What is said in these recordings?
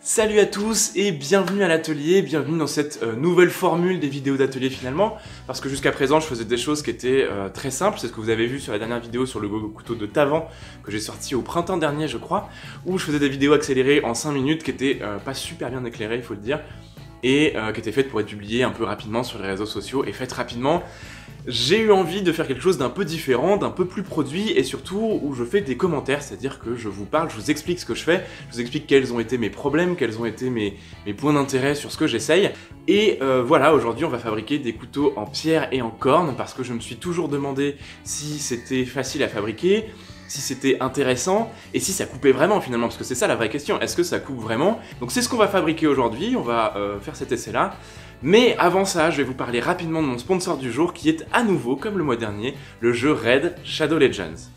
Salut à tous et bienvenue à l'atelier, bienvenue dans cette nouvelle formule des vidéos d'atelier finalement, parce que jusqu'à présent je faisais des choses qui étaient très simples, c'est ce que vous avez vu sur la dernière vidéo sur le couteau de Tavan que j'ai sorti au printemps dernier je crois, où je faisais des vidéos accélérées en 5 minutes qui étaient pas super bien éclairées il faut le dire, et qui étaient faites pour être publiées un peu rapidement sur les réseaux sociaux et faites rapidement. J'ai eu envie de faire quelque chose d'un peu différent, d'un peu plus produit et surtout où je fais des commentaires, c'est-à-dire que je vous parle, je vous explique ce que je fais, je vous explique quels ont été mes problèmes, quels ont été mes points d'intérêt sur ce que j'essaye. Et voilà, aujourd'hui on va fabriquer des couteaux en pierre et en corne parce que je me suis toujours demandé si c'était facile à fabriquer, si c'était intéressant et si ça coupait vraiment finalement, parce que c'est ça la vraie question, est-ce que ça coupe vraiment? Donc c'est ce qu'on va fabriquer aujourd'hui, on va faire cet essai-là. Mais avant ça, je vais vous parler rapidement de mon sponsor du jour qui est à nouveau, comme le mois dernier, le jeu Raid Shadow Legends.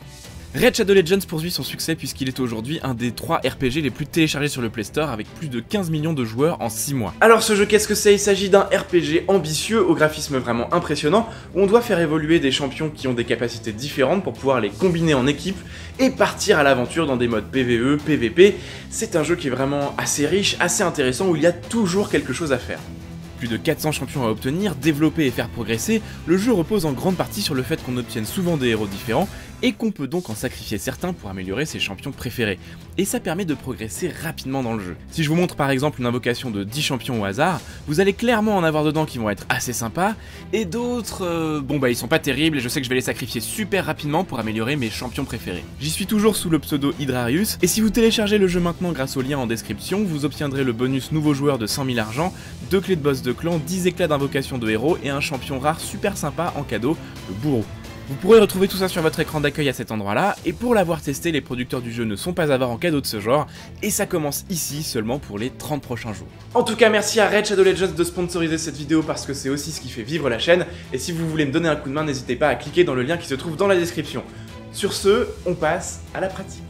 Raid Shadow Legends poursuit son succès puisqu'il est aujourd'hui un des 3 RPG les plus téléchargés sur le Play Store avec plus de 15 millions de joueurs en 6 mois. Alors ce jeu, qu'est-ce que c'est? Il s'agit d'un RPG ambitieux au graphisme vraiment impressionnant où on doit faire évoluer des champions qui ont des capacités différentes pour pouvoir les combiner en équipe et partir à l'aventure dans des modes PvE, PvP. C'est un jeu qui est vraiment assez riche, assez intéressant où il y a toujours quelque chose à faire. Plus de 400 champions à obtenir, développer et faire progresser, le jeu repose en grande partie sur le fait qu'on obtienne souvent des héros différents et qu'on peut donc en sacrifier certains pour améliorer ses champions préférés. Et ça permet de progresser rapidement dans le jeu. Si je vous montre par exemple une invocation de 10 champions au hasard, vous allez clairement en avoir dedans qui vont être assez sympas, et d'autres, ils sont pas terribles et je sais que je vais les sacrifier super rapidement pour améliorer mes champions préférés. J'y suis toujours sous le pseudo Hydrarius, et si vous téléchargez le jeu maintenant grâce au lien en description, vous obtiendrez le bonus nouveau joueur de 100 000 argent, 2 clés de boss de clan, 10 éclats d'invocation de héros et un champion rare super sympa en cadeau, le bourreau. Vous pourrez retrouver tout ça sur votre écran d'accueil à cet endroit-là, et pour l'avoir testé, les producteurs du jeu ne sont pas avares en cadeau de ce genre, et ça commence ici seulement pour les 30 prochains jours. En tout cas, merci à Raid Shadow Legends de sponsoriser cette vidéo parce que c'est aussi ce qui fait vivre la chaîne, et si vous voulez me donner un coup de main, n'hésitez pas à cliquer dans le lien qui se trouve dans la description. Sur ce, on passe à la pratique.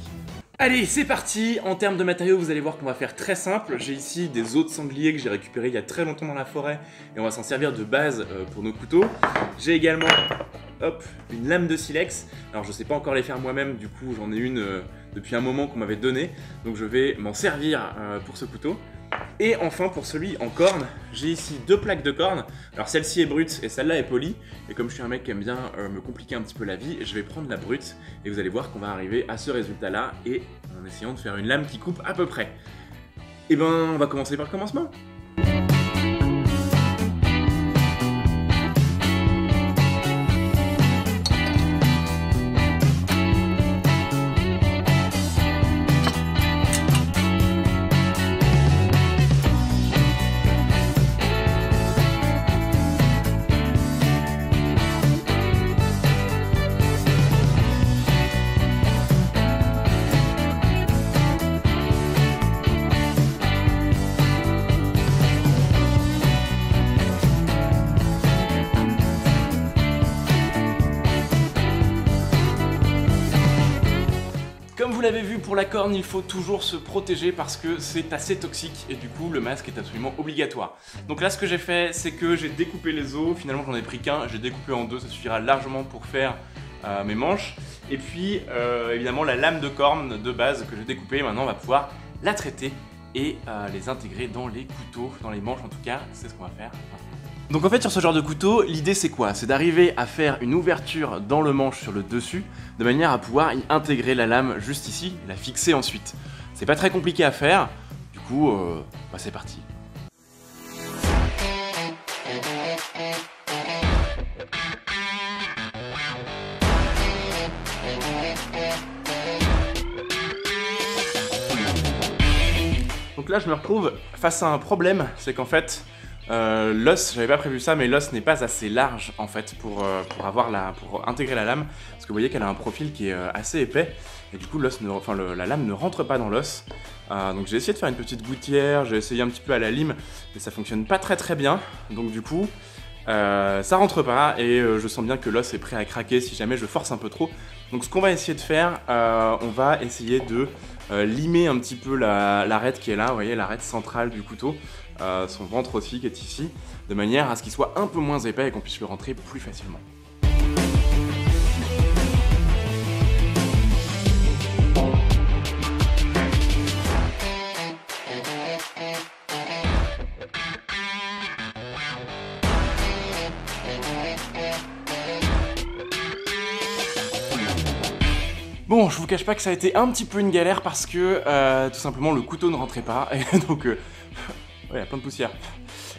Allez, c'est parti. En termes de matériaux, vous allez voir qu'on va faire très simple. J'ai ici des os de sanglier que j'ai récupérés il y a très longtemps dans la forêt et on va s'en servir de base pour nos couteaux. J'ai également une lame de silex. Alors je sais pas encore les faire moi-même, du coup j'en ai une depuis un moment qu'on m'avait donné, donc je vais m'en servir pour ce couteau. Et enfin pour celui en corne, j'ai ici 2 plaques de corne. Alors celle-ci est brute et celle-là est polie. Et comme je suis un mec qui aime bien me compliquer un petit peu la vie, je vais prendre la brute et vous allez voir qu'on va arriver à ce résultat-là et en essayant de faire une lame qui coupe à peu près. Et ben on va commencer par le commencement. Comme vous l'avez vu pour la corne, il faut toujours se protéger parce que c'est assez toxique et du coup le masque est absolument obligatoire. Donc là ce que j'ai fait, c'est que j'ai découpé les os, finalement j'en ai pris qu'un, j'ai découpé en 2, ça suffira largement pour faire mes manches. Et puis évidemment la lame de corne de base que j'ai découpée, maintenant on va pouvoir la traiter et les intégrer dans les couteaux, dans les manches en tout cas, c'est ce qu'on va faire maintenant. Donc en fait sur ce genre de couteau, l'idée c'est quoi? C'est d'arriver à faire une ouverture dans le manche sur le dessus, de manière à pouvoir y intégrer la lame juste ici, et la fixer ensuite. C'est pas très compliqué à faire, du coup c'est parti. Donc là je me retrouve face à un problème, c'est qu'en fait l'os, j'avais pas prévu ça, mais l'os n'est pas assez large en fait pour intégrer la lame, parce que vous voyez qu'elle a un profil qui est assez épais, et du coup la lame ne rentre pas dans l'os. Donc j'ai essayé de faire une petite gouttière, j'ai essayé un petit peu à la lime, mais ça fonctionne pas très bien, donc du coup ça rentre pas, et je sens bien que l'os est prêt à craquer si jamais je force un peu trop. Donc ce qu'on va essayer de faire, on va essayer de limer un petit peu l'arête qui est là, vous voyez l'arête centrale du couteau, son ventre aussi qui est ici, de manière à ce qu'il soit un peu moins épais et qu'on puisse le rentrer plus facilement. Bon, je vous cache pas que ça a été un petit peu une galère parce que tout simplement le couteau ne rentrait pas et donc ouais, il y a plein de poussière.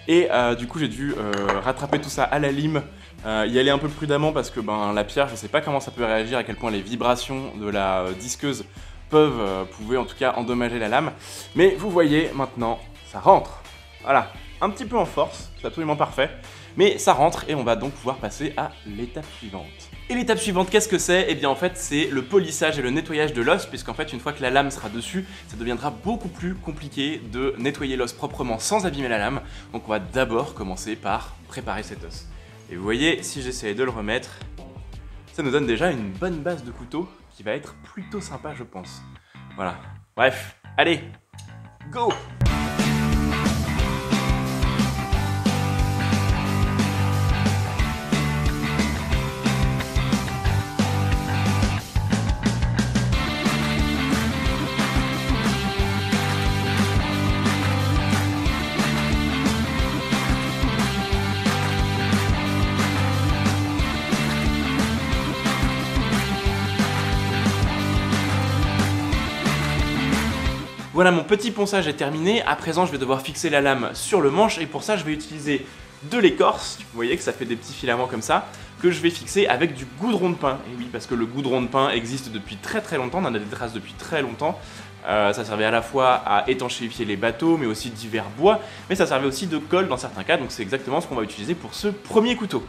Et du coup j'ai dû rattraper tout ça à la lime, y aller un peu prudemment parce que la pierre, je sais pas comment ça peut réagir, à quel point les vibrations de la disqueuse pouvaient en tout cas endommager la lame. Mais vous voyez maintenant, ça rentre. Voilà, un petit peu en force, c'est absolument parfait. Mais ça rentre et on va donc pouvoir passer à l'étape suivante. Et l'étape suivante, qu'est-ce que c'est? Eh bien en fait c'est le polissage et le nettoyage de l'os, puisqu'en fait une fois que la lame sera dessus, ça deviendra beaucoup plus compliqué de nettoyer l'os proprement sans abîmer la lame. Donc on va d'abord commencer par préparer cet os. Et vous voyez, si j'essayais de le remettre, ça nous donne déjà une bonne base de couteau qui va être plutôt sympa je pense. Voilà, bref, allez, go! Voilà, mon petit ponçage est terminé. À présent, je vais devoir fixer la lame sur le manche et pour ça, je vais utiliser de l'écorce. Vous voyez que ça fait des petits filaments comme ça, que je vais fixer avec du goudron de pin. Et oui, parce que le goudron de pin existe depuis très longtemps, on en a des traces depuis très longtemps. Ça servait à la fois à étanchéifier les bateaux, mais aussi divers bois, mais ça servait aussi de colle dans certains cas, donc c'est exactement ce qu'on va utiliser pour ce premier couteau.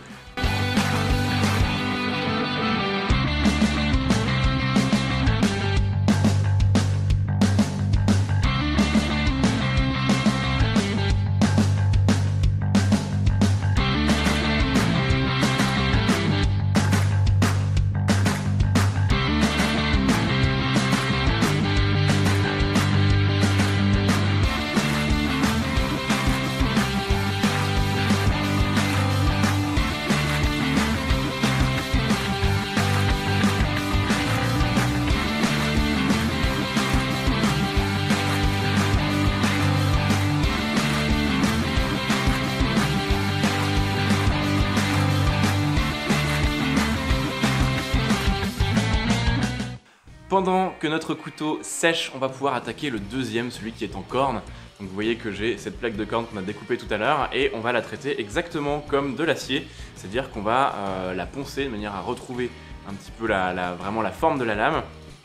Pendant que notre couteau sèche, on va pouvoir attaquer le deuxième, celui qui est en corne. Donc vous voyez que j'ai cette plaque de corne qu'on a découpée tout à l'heure et on va la traiter exactement comme de l'acier, c'est-à-dire qu'on va la poncer de manière à retrouver un petit peu vraiment la forme de la lame.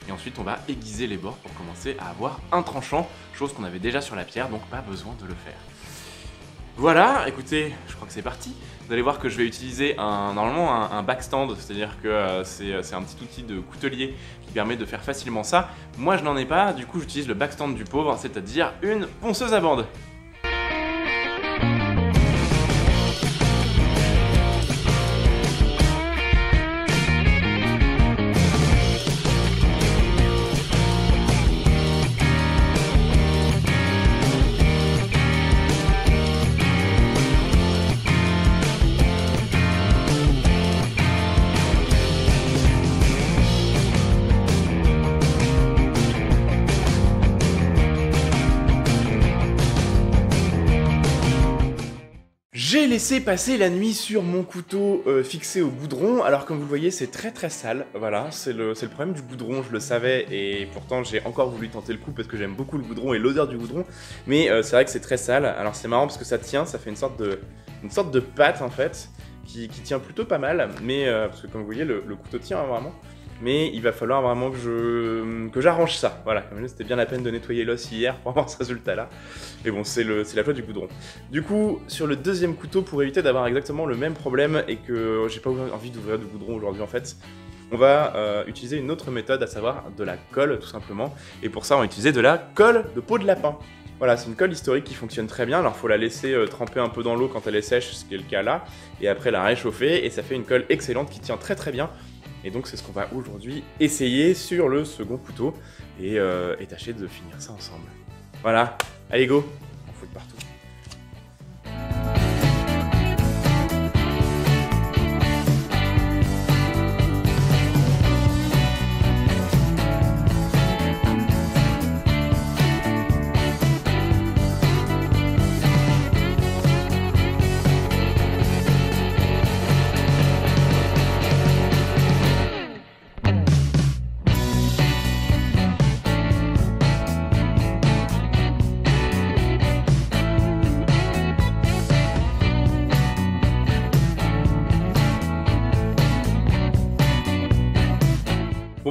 Et ensuite on va aiguiser les bords pour commencer à avoir un tranchant, chose qu'on avait déjà sur la pierre, donc pas besoin de le faire. Voilà, écoutez, je crois que c'est parti. Vous allez voir que je vais utiliser normalement un backstand, c'est-à-dire que c'est un petit outil de coutelier qui permet de faire facilement ça. Moi je n'en ai pas, du coup j'utilise le backstand du pauvre, c'est-à-dire une ponceuse à bande. J'ai laissé passer la nuit sur mon couteau fixé au goudron, alors comme vous le voyez c'est très sale, voilà, c'est le problème du goudron, je le savais et pourtant j'ai encore voulu tenter le coup parce que j'aime beaucoup le goudron et l'odeur du goudron, mais c'est vrai que c'est très sale, alors c'est marrant parce que ça tient, ça fait une sorte de pâte en fait, qui tient plutôt pas mal, mais parce que comme vous voyez le couteau tient vraiment. Mais il va falloir vraiment que j'arrange ça. Voilà, comme je disais, c'était bien la peine de nettoyer l'os hier pour avoir ce résultat-là. Mais bon, c'est la faute du goudron. Du coup, sur le deuxième couteau, pour éviter d'avoir exactement le même problème et que j'ai pas envie d'ouvrir du goudron aujourd'hui en fait, on va utiliser une autre méthode, à savoir de la colle tout simplement. Et pour ça, on va utiliser de la colle de peau de lapin. Voilà, c'est une colle historique qui fonctionne très bien. Alors, il faut la laisser tremper un peu dans l'eau quand elle est sèche, ce qui est le cas là. Et après, la réchauffer. Et ça fait une colle excellente qui tient très bien. Et donc c'est ce qu'on va aujourd'hui essayer sur le second couteau et tâcher de finir ça ensemble. Voilà, allez go, on fout de partout.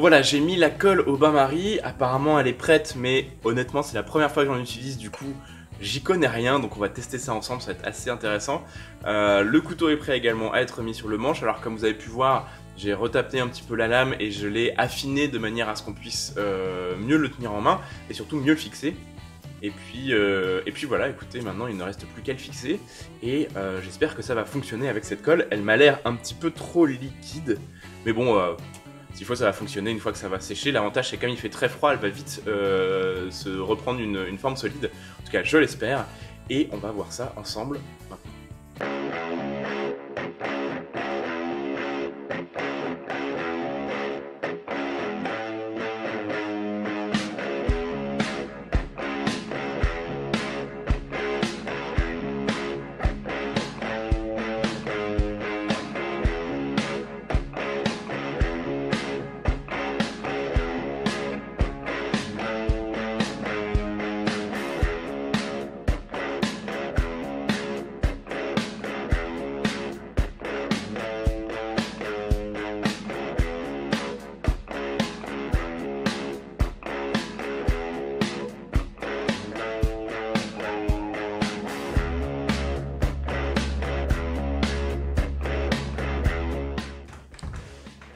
voilà, j'ai mis la colle au bain-marie, apparemment elle est prête, mais honnêtement c'est la première fois que j'en utilise, du coup j'y connais rien, donc on va tester ça ensemble, ça va être assez intéressant. Le couteau est prêt également à être mis sur le manche, alors comme vous avez pu voir, j'ai retapé un petit peu la lame et je l'ai affiné de manière à ce qu'on puisse mieux le tenir en main, et surtout mieux le fixer. Et puis voilà, écoutez, maintenant il ne reste plus qu'à le fixer, et j'espère que ça va fonctionner avec cette colle. Elle m'a l'air un petit peu trop liquide, mais bon, s'il faut ça va fonctionner une fois que ça va sécher. L'avantage c'est que comme il fait très froid, elle va vite se reprendre une forme solide, en tout cas je l'espère, et on va voir ça ensemble maintenant.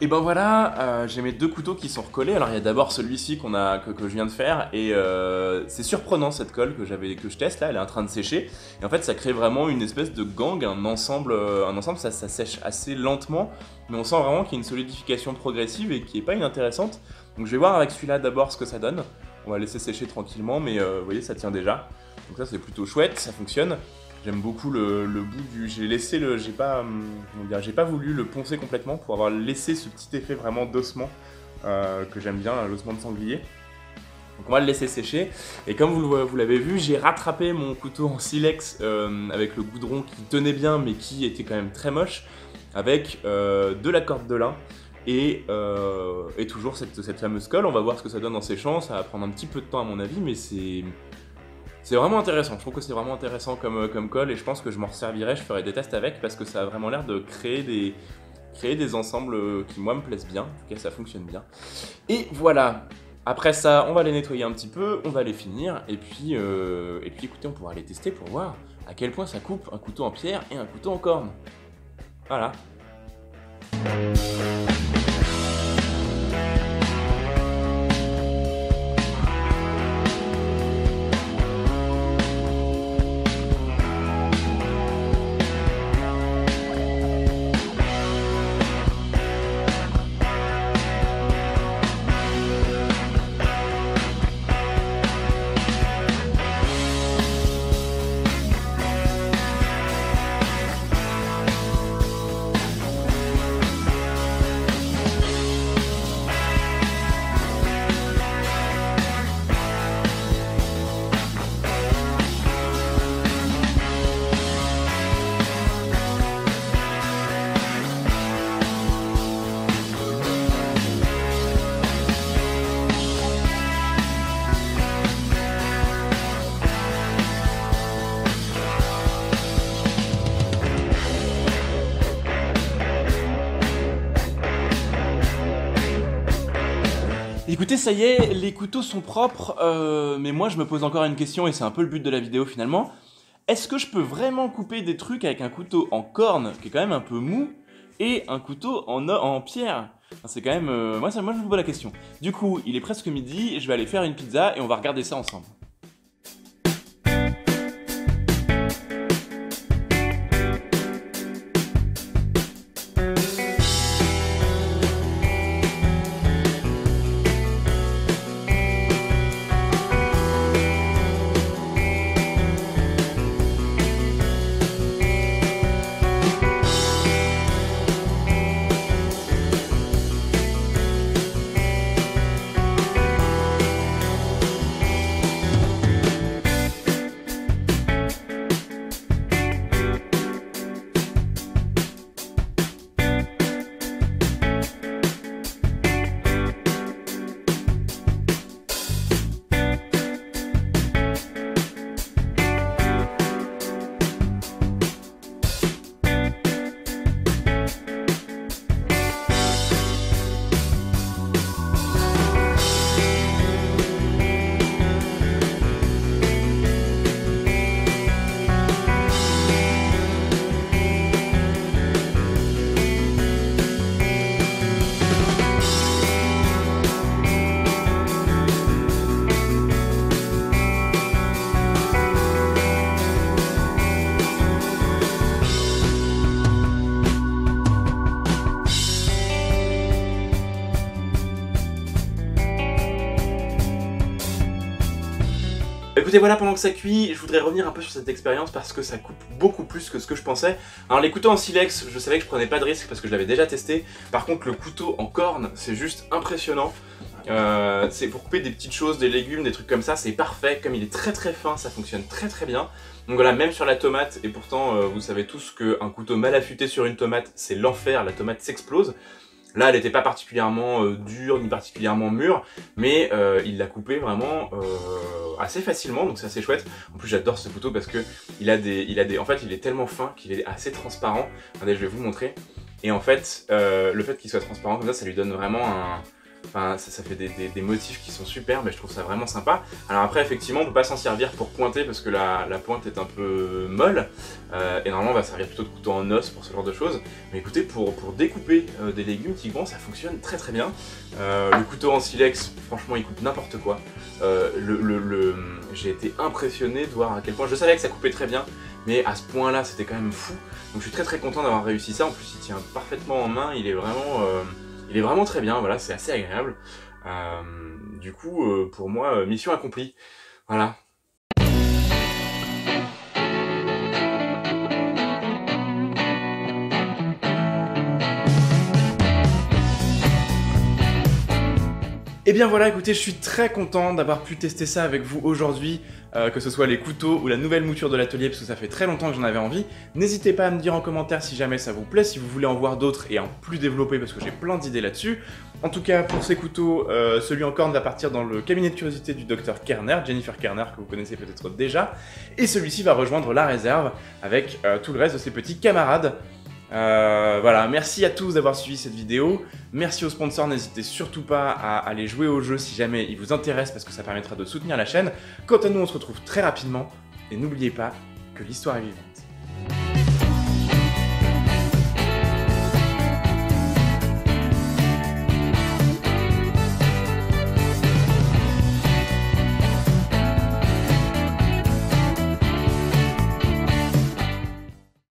Et ben voilà, j'ai mes deux couteaux qui sont recollés. Alors il y a d'abord celui-ci que je viens de faire, et c'est surprenant cette colle que je teste là, elle est en train de sécher. Et en fait ça crée vraiment une espèce de gang, un ensemble ça sèche assez lentement, mais on sent vraiment qu'il y a une solidification progressive et qui est pas inintéressante. Donc je vais voir avec celui-là d'abord ce que ça donne. On va laisser sécher tranquillement, mais vous voyez ça tient déjà. Donc ça c'est plutôt chouette, ça fonctionne. J'aime beaucoup le bout du... j'ai pas voulu le poncer complètement pour avoir laissé ce petit effet vraiment d'ossement que j'aime bien, l'ossement de sanglier. Donc on va le laisser sécher. Et comme vous l'avez vu, j'ai rattrapé mon couteau en silex avec le goudron qui tenait bien mais qui était quand même très moche, avec de la corde de lin et toujours cette fameuse colle. On va voir ce que ça donne en séchant. Ça va prendre un petit peu de temps à mon avis, mais c'est vraiment intéressant. Je trouve que c'est vraiment intéressant comme colle, et je pense que je m'en resservirai, je ferai des tests avec, parce que ça a vraiment l'air de créer des ensembles qui moi me plaisent bien. En tout cas ça fonctionne bien. Et voilà, après ça on va les nettoyer un petit peu, on va les finir, et puis écoutez, on pourra les tester pour voir à quel point ça coupe un couteau en pierre et un couteau en corne. Voilà. Écoutez, ça y est, les couteaux sont propres, mais moi je me pose encore une question, et c'est un peu le but de la vidéo finalement. Est-ce que je peux vraiment couper des trucs avec un couteau en corne, qui est quand même un peu mou, et un couteau en pierre? Enfin, c'est quand même... moi je me pose la question. Du coup, il est presque midi, je vais aller faire une pizza et on va regarder ça ensemble. Écoutez, voilà, pendant que ça cuit, je voudrais revenir un peu sur cette expérience parce que ça coupe beaucoup plus que ce que je pensais. Alors les couteaux en silex, je savais que je prenais pas de risque parce que je l'avais déjà testé. Par contre, le couteau en corne, c'est juste impressionnant. C'est pour couper des petites choses, des légumes, des trucs comme ça, c'est parfait. Comme il est très très fin, ça fonctionne très très bien. Donc voilà, même sur la tomate, et pourtant vous savez tous qu'un couteau mal affûté sur une tomate, c'est l'enfer, la tomate s'explose. Là, elle n'était pas particulièrement dure ni particulièrement mûre, mais il l'a coupé vraiment assez facilement, donc c'est assez chouette. En plus, j'adore ce couteau parce que en fait, il est tellement fin qu'il est assez transparent. Attendez, je vais vous montrer. Et en fait, le fait qu'il soit transparent comme ça lui donne vraiment un... Enfin, ça fait des motifs qui sont super, mais je trouve ça vraiment sympa. Alors après, effectivement, on peut pas s'en servir pour pointer parce que la pointe est un peu molle. Et normalement, on va servir plutôt de couteau en os pour ce genre de choses. Mais écoutez, pour découper des légumes qui vont, ça fonctionne très très bien. Le couteau en silex, franchement, il coupe n'importe quoi. J'ai été impressionné de voir à quel point... Je savais que ça coupait très bien, mais à ce point-là, c'était quand même fou. Donc je suis très très content d'avoir réussi ça. En plus, il tient parfaitement en main, il est vraiment très bien, voilà, c'est assez agréable. Du coup, pour moi, mission accomplie. Voilà. Et bien voilà, écoutez, je suis très content d'avoir pu tester ça avec vous aujourd'hui, que ce soit les couteaux ou la nouvelle mouture de l'atelier, parce que ça fait très longtemps que j'en avais envie. N'hésitez pas à me dire en commentaire si jamais ça vous plaît, si vous voulez en voir d'autres et en plus développer, parce que j'ai plein d'idées là-dessus. En tout cas, pour ces couteaux, celui en corne va partir dans le cabinet de curiosité du Dr Kerner, Jennifer Kerner, que vous connaissez peut-être déjà, et celui-ci va rejoindre la réserve avec tout le reste de ses petits camarades. Voilà, merci à tous d'avoir suivi cette vidéo, merci aux sponsors, n'hésitez surtout pas à aller jouer au jeu si jamais il vous intéresse parce que ça permettra de soutenir la chaîne. Quant à nous, on se retrouve très rapidement et n'oubliez pas que l'histoire est vivante.